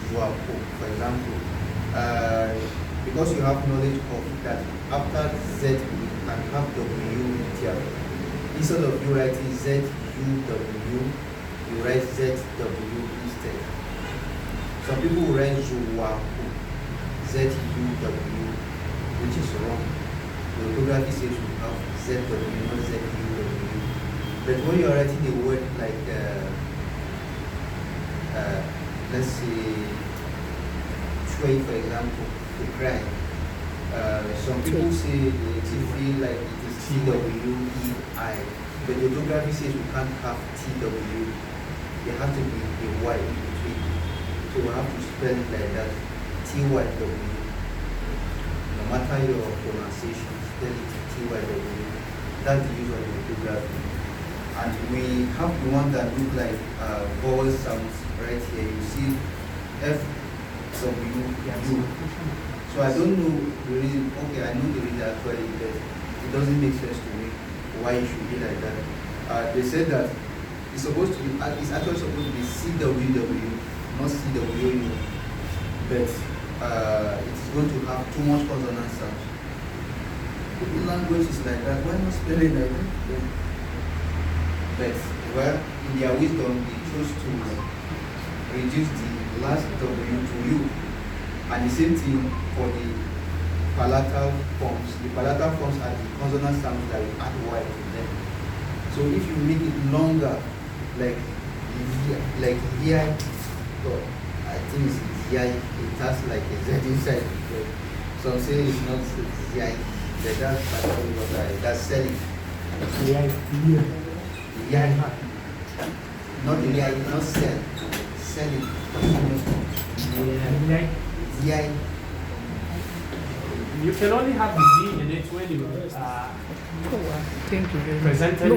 Zuapo, for example. Because you have knowledge of that after Z we can have W here. Instead of you writing ZUW, you write ZW instead. Some people will write Zuapo, ZUW, which is wrong. The orthography says you have ZW, not ZUW. But when you are writing a word like, let's say, Choi, for example, to cry, some people say they feel like it is TWEI, but the orthography says we can't have TW. There has to be a Y in between. So we have to spell it like that, TYW. No matter your pronunciation, spell it TYW. That's the use of the orthography. And we have the one that look like vowel sounds right here. You see F, W, U. So I don't know the reason. Okay, I know the reason actually, but it doesn't make sense to me why it should be like that. They said that it's supposed to be, it's actually supposed to be CWW, not CWU, but it's going to have too much consonant sounds. The language is like that. Why not spell it like that? But well, in their wisdom, they chose to reduce the last W to U. And the same thing for the palatal forms. The palatal forms are the consonant sounds that we add Y to them. So if you make it longer, like here, so I think it's ZI, it has like a Z inside. Some say it's not ZI, but that's selling. ZI, not ZI, not sell, selling. ZI. You can only have the Z in it when you presented